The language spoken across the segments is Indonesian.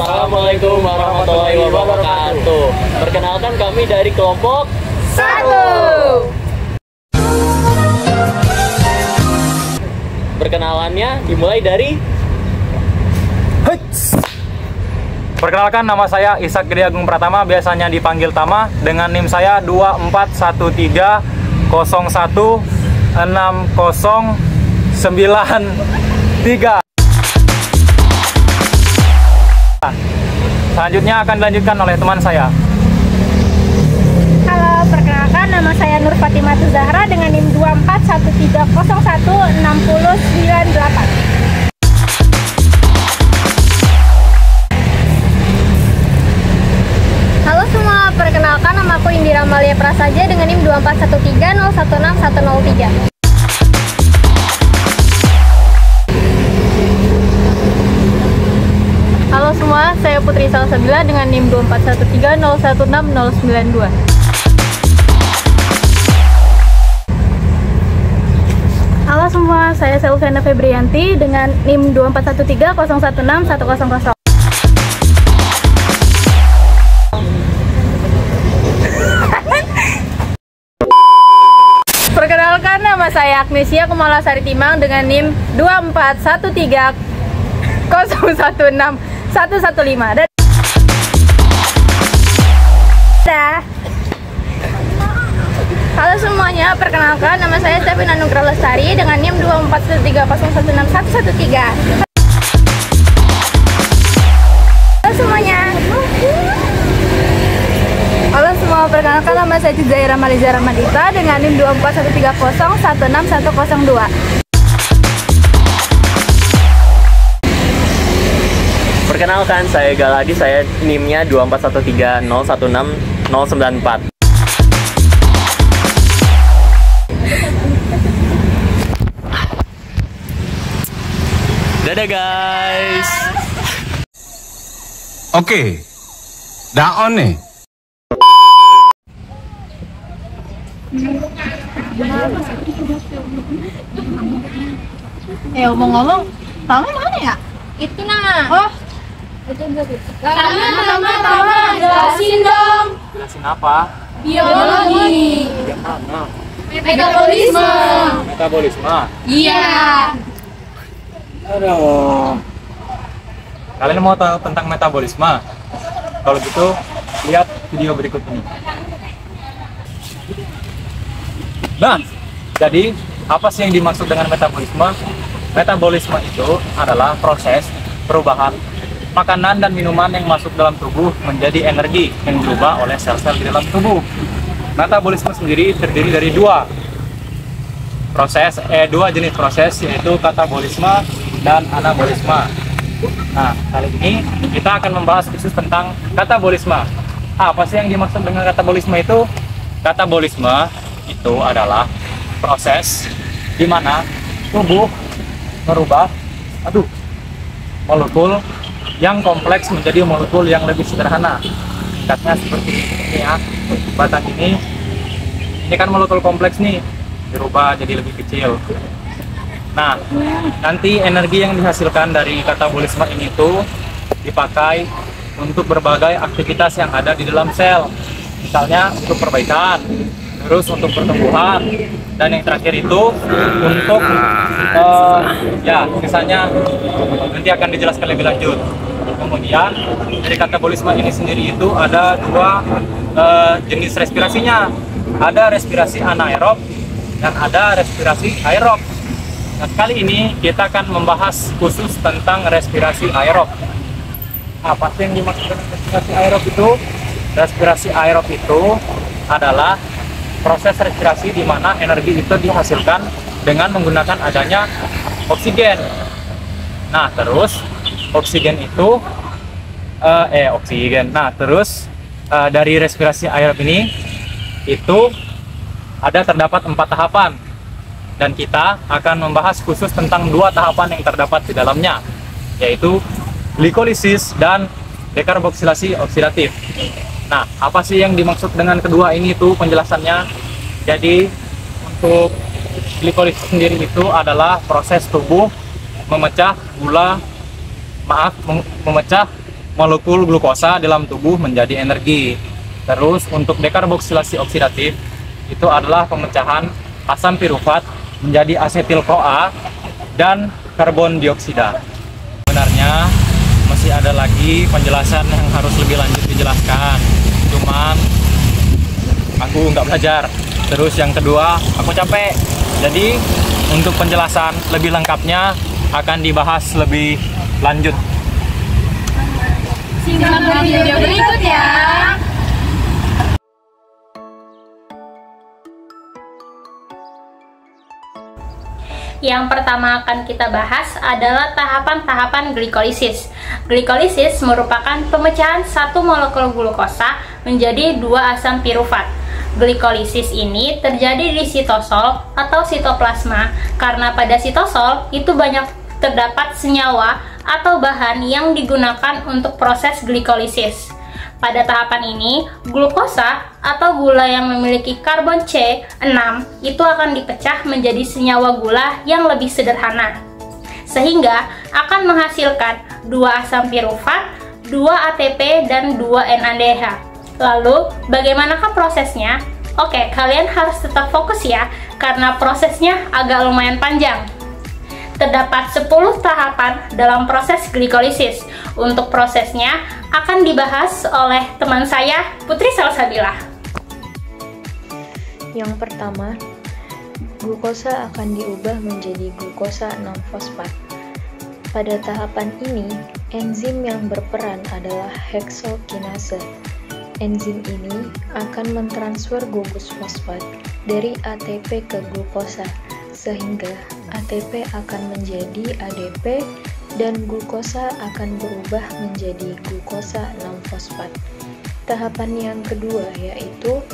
Assalamualaikum warahmatullahi wabarakatuh. Perkenalkan kami dari kelompok 1. Perkenalannya dimulai dari Perkenalkan, nama saya Ishak Gede Agung Pratama, biasanya dipanggil Tama, dengan NIM saya 2413016093. Selanjutnya akan dilanjutkan oleh teman saya. Halo, perkenalkan nama saya Nur Fatimah Zahra dengan NIM 2413016098. Halo semua, perkenalkan nama aku Indira Malia Prasaja dengan NIM 2413016103. Halo semua, saya Putri Salsabila dengan NIM 2413016092. Halo semua, saya Selvena Febrianti dengan NIM 2413016100. Perkenalkan, nama saya Agnesia Kumalasari Timang dengan NIM 2413016115. Dadah. Halo semuanya, perkenalkan nama saya Stefina Nugra Lestari dengan NIM 2413016113. Halo semuanya. Halo semua, perkenalkan nama saya Cizaira Maliza Ramadita dengan NIM 2413016102. Perkenalkan, saya Galadi, saya NIM-nya 2413016094. Dadah guys. Oke, daon nih. Ngomong-ngomong, Tama mana ya? Itu nah. Oh. Tama, jelasin dong. Jelasin apa? Biologi. Yang mana? Metabolisme. Metabolisme. Iya. Aduh. Kalian mau tahu tentang metabolisme? Kalau gitu, lihat video berikut ini. Nah, jadi apa sih yang dimaksud dengan metabolisme? Metabolisme itu adalah proses perubahan makanan dan minuman yang masuk dalam tubuh menjadi energi yang berubah oleh sel-sel di dalam tubuh. Metabolisme sendiri terdiri dari dua jenis proses, yaitu katabolisme dan anabolisme. Nah, kali ini kita akan membahas khusus tentang katabolisme. Apa sih yang dimaksud dengan katabolisme itu? Katabolisme itu adalah proses di mana tubuh merubah molekul yang kompleks menjadi molekul yang lebih sederhana. Singkatnya seperti ini ya. Batang ini kan molekul kompleks nih, dirubah jadi lebih kecil. Nah, nanti energi yang dihasilkan dari katabolisme ini tuh dipakai untuk berbagai aktivitas yang ada di dalam sel. Misalnya untuk perbaikan, terus untuk pertumbuhan, dan yang terakhir itu untuk misalnya nanti akan dijelaskan lebih lanjut. Kemudian dari katabolisme ini sendiri itu ada dua jenis respirasinya. Ada respirasi anaerob dan ada respirasi aerob. Nah, kali ini kita akan membahas khusus tentang respirasi aerob. Apa sih yang dimaksud dengan respirasi aerob itu? Respirasi aerob itu adalah proses respirasi di mana energi itu dihasilkan dengan menggunakan adanya oksigen. Nah, terus oksigen itu dari respirasi aerob ini itu terdapat 4 tahapan, dan kita akan membahas khusus tentang 2 tahapan yang terdapat di dalamnya, yaitu glikolisis dan dekarboksilasi oksidatif. Nah, apa sih yang dimaksud dengan kedua ini tuh penjelasannya? Jadi untuk glikolisis sendiri itu adalah proses tubuh memecah molekul glukosa dalam tubuh menjadi energi. Terus untuk dekarboksilasi oksidatif itu adalah pemecahan asam pirufat menjadi asetil-CoA dan karbon dioksida. Sebenarnya masih ada lagi penjelasan yang harus lebih lanjut dijelaskan, cuman aku nggak belajar. Terus yang kedua, aku capek. Jadi untuk penjelasan lebih lengkapnya akan dibahas lebih lanjut. Simak video berikutnya. Yang pertama akan kita bahas adalah tahapan-tahapan glikolisis. Glikolisis merupakan pemecahan satu molekul glukosa menjadi dua asam pirufat. Glikolisis ini terjadi di sitosol atau sitoplasma karena pada sitosol itu banyak terdapat senyawa atau bahan yang digunakan untuk proses glikolisis. Pada tahapan ini, glukosa atau gula yang memiliki karbon C6 itu akan dipecah menjadi senyawa gula yang lebih sederhana, sehingga akan menghasilkan 2 asam pirufat, 2 ATP, dan 2 NADH. Lalu, bagaimanakah prosesnya? Oke, kalian harus tetap fokus ya, karena prosesnya agak lumayan panjang. Terdapat 10 tahapan dalam proses glikolisis. Untuk prosesnya akan dibahas oleh teman saya, Putri Salsabila. Yang pertama, glukosa akan diubah menjadi glukosa 6-fosfat. Pada tahapan ini, enzim yang berperan adalah heksokinase. Enzim ini akan mentransfer gugus fosfat dari ATP ke glukosa, sehingga ATP akan menjadi ADP dan glukosa akan berubah menjadi glukosa 6-fosfat. Tahapan yang kedua yaitu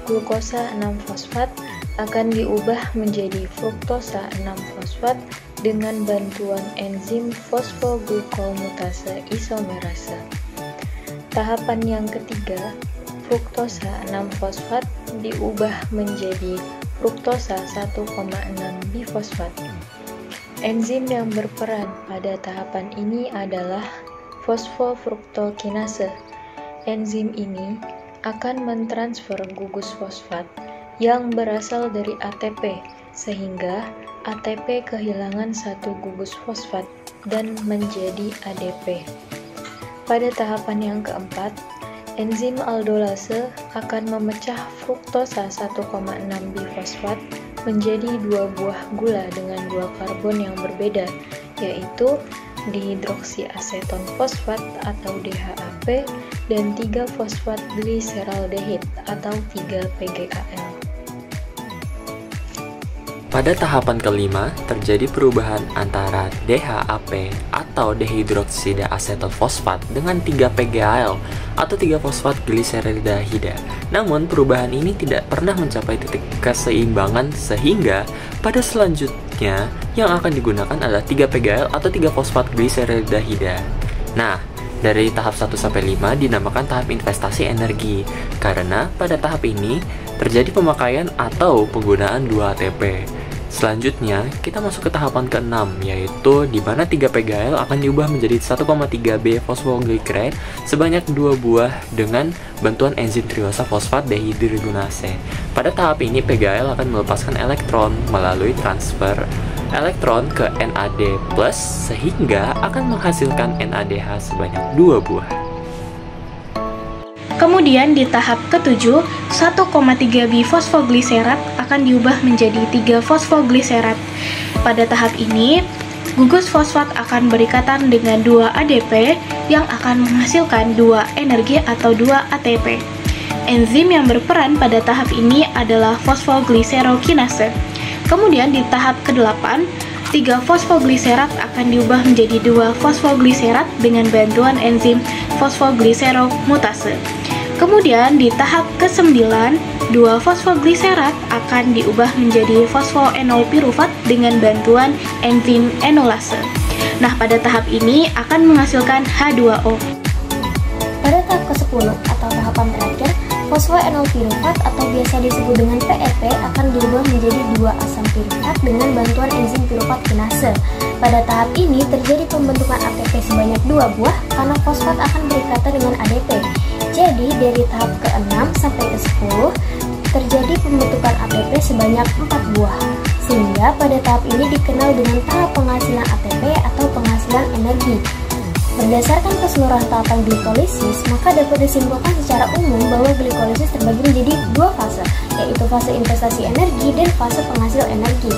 glukosa 6-fosfat akan diubah menjadi fruktosa 6-fosfat dengan bantuan enzim fosfoglukomutase isomerase. Tahapan yang ketiga, fruktosa 6-fosfat diubah menjadi fruktosa 1,6-bifosfat. Enzim yang berperan pada tahapan ini adalah fosfofruktokinase. Enzim ini akan mentransfer gugus fosfat yang berasal dari ATP, sehingga ATP kehilangan satu gugus fosfat dan menjadi ADP. Pada tahapan yang keempat, enzim aldolase akan memecah fruktosa 1,6-bifosfat menjadi 2 buah gula dengan 2 karbon yang berbeda, yaitu dihidroksiaseton fosfat atau DHAP dan 3-fosfat gliseraldehid atau 3-PGAL. Pada tahapan kelima, terjadi perubahan antara DHAP atau dehidroksida aseton fosfat dengan 3-PGAL atau 3-fosfat gliseraldehida. Namun, perubahan ini tidak pernah mencapai titik keseimbangan sehingga pada selanjutnya yang akan digunakan adalah 3-PGAL atau 3-fosfat gliseraldehida. Nah, dari tahap 1-5 dinamakan tahap investasi energi karena pada tahap ini terjadi pemakaian atau penggunaan 2 ATP. Selanjutnya, kita masuk ke tahapan ke-6, yaitu di mana 3-PGAL akan diubah menjadi 1,3B fosfoglycerate sebanyak 2 buah dengan bantuan enzim triosa fosfat dehidrogenase. Pada tahap ini, PGAL akan melepaskan elektron melalui transfer elektron ke NAD+, sehingga akan menghasilkan NADH sebanyak 2 buah. Kemudian di tahap ke-7, 1,3-bifosfogliserat akan diubah menjadi 3-fosfogliserat. Pada tahap ini, gugus fosfat akan berikatan dengan 2 ADP yang akan menghasilkan 2 energi atau 2 ATP. Enzim yang berperan pada tahap ini adalah fosfogliserokinase. Kemudian di tahap ke-8, 3-fosfogliserat akan diubah menjadi 2-fosfogliserat dengan bantuan enzim fosfogliseromutase. Kemudian di tahap ke-9, 2-fosfogliserat akan diubah menjadi fosfoenolpirufat dengan bantuan enzim enolase. Nah, pada tahap ini akan menghasilkan H2O. Pada tahap ke-10 atau tahapan terakhir, fosfoenolpirufat atau biasa disebut dengan PEP akan diubah menjadi 2 asam pirufat dengan bantuan enzim pirufat kinase. Pada tahap ini terjadi pembentukan ATP sebanyak 2 buah karena fosfat akan berikatan dengan ADP. Jadi dari tahap ke-6 sampai ke-10 terjadi pembentukan ATP sebanyak 4 buah. Sehingga pada tahap ini dikenal dengan tahap penghasilan ATP atau penghasilan energi. Berdasarkan keseluruhan tahapan glikolisis, maka dapat disimpulkan secara umum bahwa glikolisis terbagi menjadi 2 fase, yaitu fase investasi energi dan fase penghasil energi.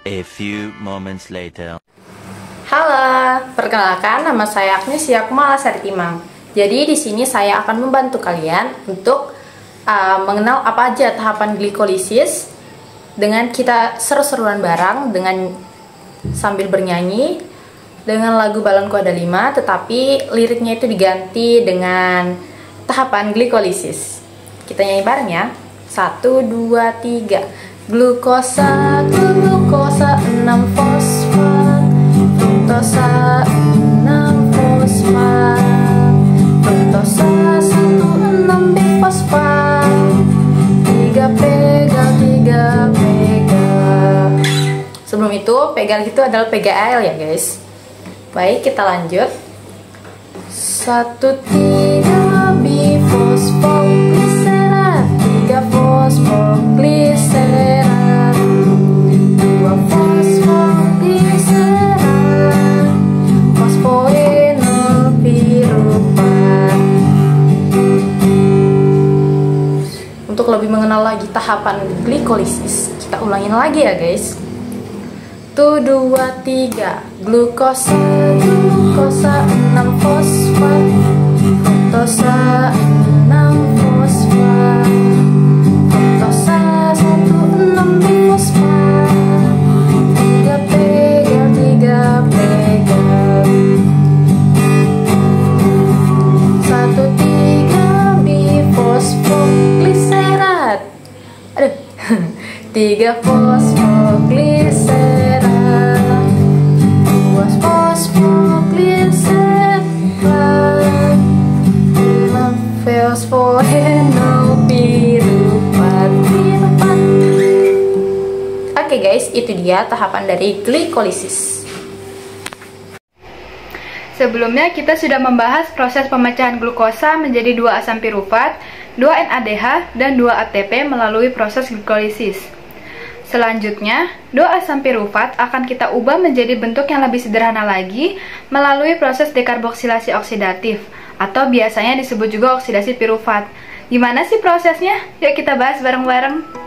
A few moments later. Halo, perkenalkan nama saya Agnes Yakma Lasari Timang. Jadi di sini saya akan membantu kalian untuk mengenal apa aja tahapan glikolisis dengan kita seru-seruan bareng dengan sambil bernyanyi dengan lagu Balonku Ada 5, tetapi liriknya itu diganti dengan tahapan glikolisis. Kita nyanyi bareng ya. 1, 2, 3. Glukosa, glukosa 6 fosfat, fruktosa 6 fosfat, fruktosa 1 6 bifosfat, 3 pegal 3 pegal. Sebelum itu pegal itu adalah PGAL ya guys. Baik, kita lanjut. 1 3 bifosfoglycerat, 3 fosfoglycerat, 2 fosfoglycerat, fosfoenol piruvat. Untuk lebih mengenal lagi tahapan glikolisis, kita ulangin lagi ya guys. 1 2 3. Glukosa, glukosa 6 fosfat, fruktosa 6 fosfat, fruktosa 1 6 bifosfat, 3 pegal 3 pegal, 1 3 bifosfoglycerat, 3 fosfoglycerat, 2 fosfoglycerat, 5 fosfoenol piruvat. Oke guys, itu dia tahapan dari glikolisis. Sebelumnya kita sudah membahas proses pemecahan glukosa menjadi 2 asam piruvat, 2 NADH, dan 2 ATP melalui proses glikolisis. Selanjutnya, 2 asam piruvat akan kita ubah menjadi bentuk yang lebih sederhana lagi melalui proses dekarboksilasi oksidatif, atau biasanya disebut juga oksidasi piruvat. Gimana sih prosesnya? Yuk kita bahas bareng-bareng.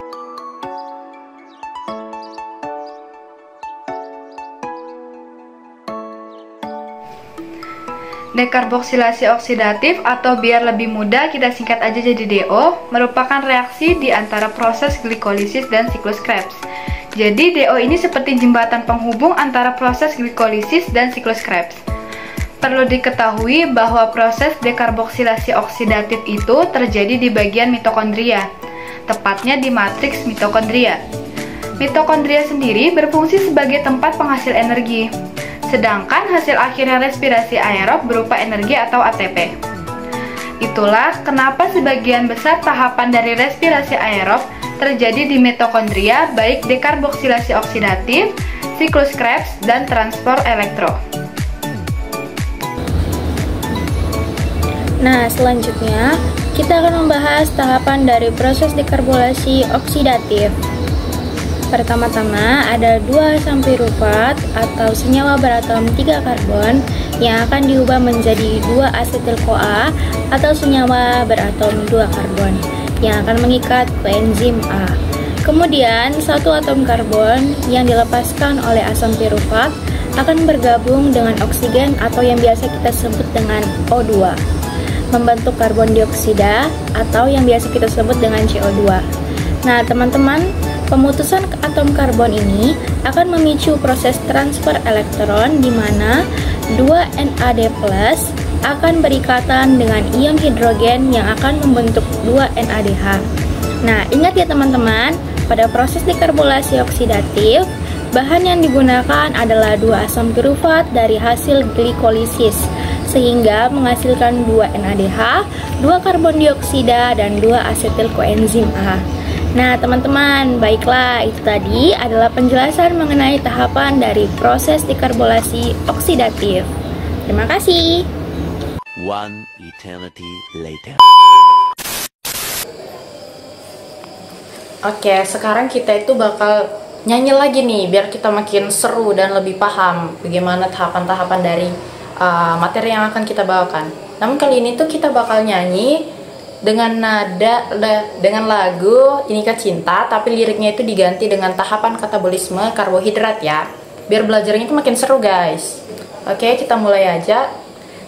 Dekarboksilasi oksidatif atau biar lebih mudah kita singkat aja jadi DO merupakan reaksi di antara proses glikolisis dan siklus Krebs. Jadi DO ini seperti jembatan penghubung antara proses glikolisis dan siklus Krebs. Perlu diketahui bahwa proses dekarboksilasi oksidatif itu terjadi di bagian mitokondria, tepatnya di matriks mitokondria. Mitokondria sendiri berfungsi sebagai tempat penghasil energi. Sedangkan hasil akhirnya respirasi aerob berupa energi atau ATP. Itulah kenapa sebagian besar tahapan dari respirasi aerob terjadi di mitokondria, baik dekarboksilasi oksidatif, siklus Krebs, dan transport elektro. Nah, selanjutnya kita akan membahas tahapan dari proses dekarboksilasi oksidatif. Pertama-tama ada 2 asam piruvat atau senyawa beratom 3 karbon yang akan diubah menjadi 2 asetil-CoA atau senyawa beratom 2 karbon yang akan mengikat ke enzim A. Kemudian 1 atom karbon yang dilepaskan oleh asam piruvat akan bergabung dengan oksigen atau yang biasa kita sebut dengan O2, membentuk karbon dioksida atau yang biasa kita sebut dengan CO2. Nah teman-teman, pemutusan atom karbon ini akan memicu proses transfer elektron di mana 2 NAD+ akan berikatan dengan ion hidrogen yang akan membentuk 2 NADH. Nah, ingat ya teman-teman, pada proses dekarboksilasi oksidatif, bahan yang digunakan adalah 2 asam piruvat dari hasil glikolisis sehingga menghasilkan 2 NADH, 2 karbon dioksida, dan 2 asetil koenzim A. Nah teman-teman, baiklah itu tadi adalah penjelasan mengenai tahapan dari proses dekarbolasi oksidatif. Terima kasih. One eternity later. Oke, sekarang kita itu bakal nyanyi lagi nih biar kita makin seru dan lebih paham bagaimana tahapan-tahapan dari materi yang akan kita bawakan. Namun kali ini tuh kita bakal nyanyi dengan dengan lagu Inikah Cinta, tapi liriknya itu diganti dengan tahapan katabolisme karbohidrat ya. Biar belajarnya itu makin seru guys. Oke, kita mulai aja.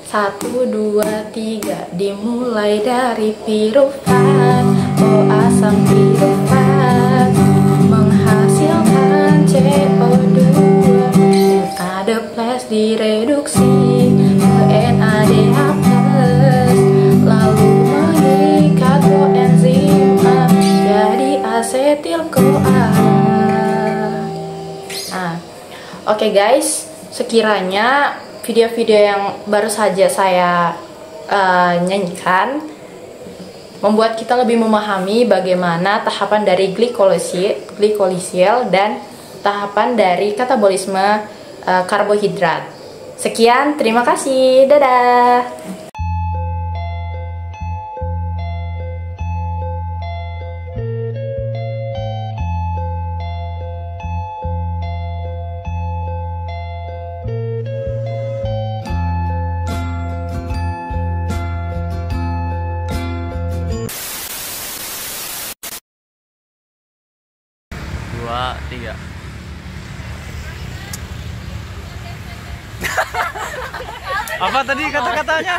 1, 2, 3. Dimulai dari pirufat, asam pirufat menghasilkan CO2, NAD+ direduksi ke NADH+, lalu mengikat koenzim jadi asetil-CoA. Nah, oke guys, sekiranya video-video yang baru saja saya nyanyikan membuat kita lebih memahami bagaimana tahapan dari glikolisil dan tahapan dari katabolisme karbohidrat. Sekian, terima kasih. Dadah. Dua, tiga. Apa tadi kata-katanya?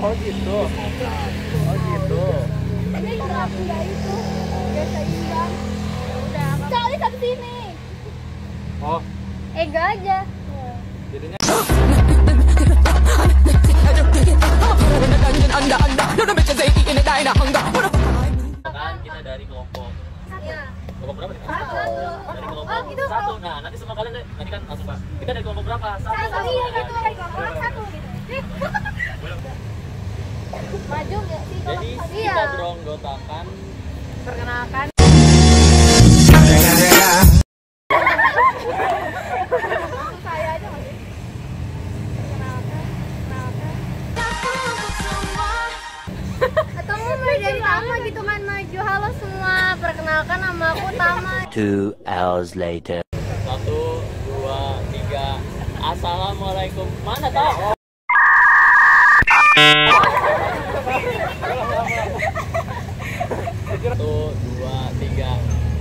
Oh gitu. Oh gitu. Cari ke sini. Oh. Ega aja. Jadinya Kan kita dari kelompok. Iya. Kelompok berapa nih? Dari kelompok Oh, gitu. 1. Nah, nanti semua kalian nanti kan langsung Pak. Kita dari kelompok berapa? 1. Iya gitu dari kelompok 1 gitu. Maju nggak sih? Jadi kita beranggotakan Perkenalkan. Saya aja nggak sih? Atau mau mulai dari Tama gitu kan, maju. Halo semua, perkenalkan nama aku Tama. 2 hours later. 1, 2, 3. Assalamualaikum. Mana tahu? Satu, dua, tiga.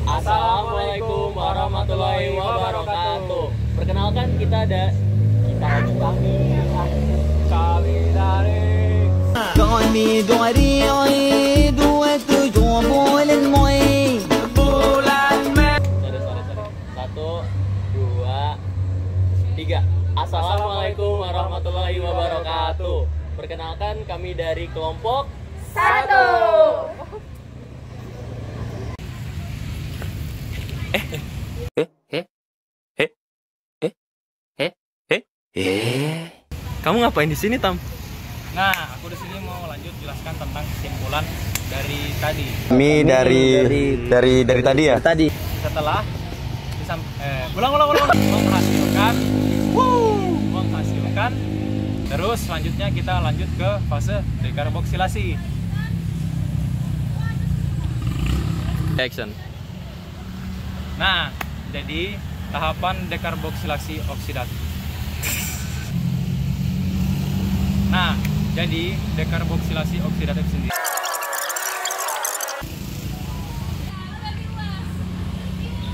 Assalamualaikum warahmatullahi wabarakatuh. Perkenalkan kita kami dari Satu, dua, tiga. Assalamualaikum warahmatullahi wabarakatuh. Perkenalkan kami dari kelompok 1. Kamu ngapain di sini, Tam? Nah, aku di sini mau lanjut jelaskan tentang kesimpulan dari tadi. Kami dari tadi ya? Tadi. Setelah menghasilkan, terus selanjutnya kita lanjut ke fase dekarboksilasi. Action. Nah, jadi tahapan dekarboksilasi oksidatif. Nah, jadi dekarboksilasi oksidatif sendiri.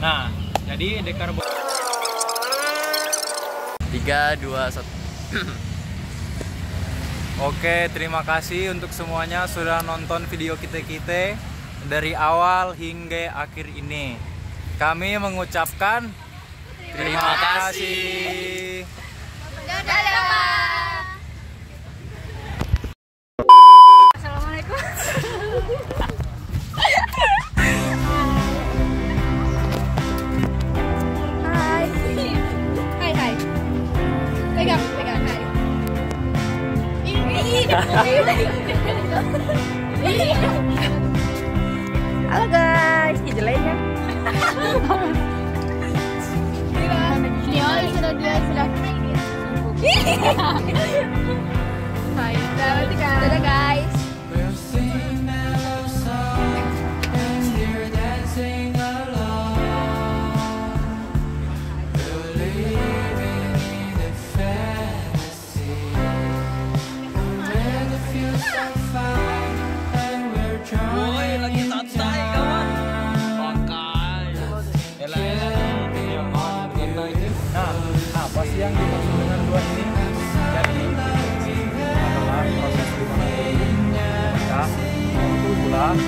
Nah, jadi dekarboksilasi 3, 2, 1. Oke, terima kasih untuk semuanya sudah nonton video kita dari awal hingga akhir ini. Kami mengucapkan terima kasih. Dadah. Halo guys, jeleknya. Sudah dadah guys. Lagi santai kawan. Nah, apa sih yang dimaksud dengan dua ini? Jadi adalah proses di mana maka itu belah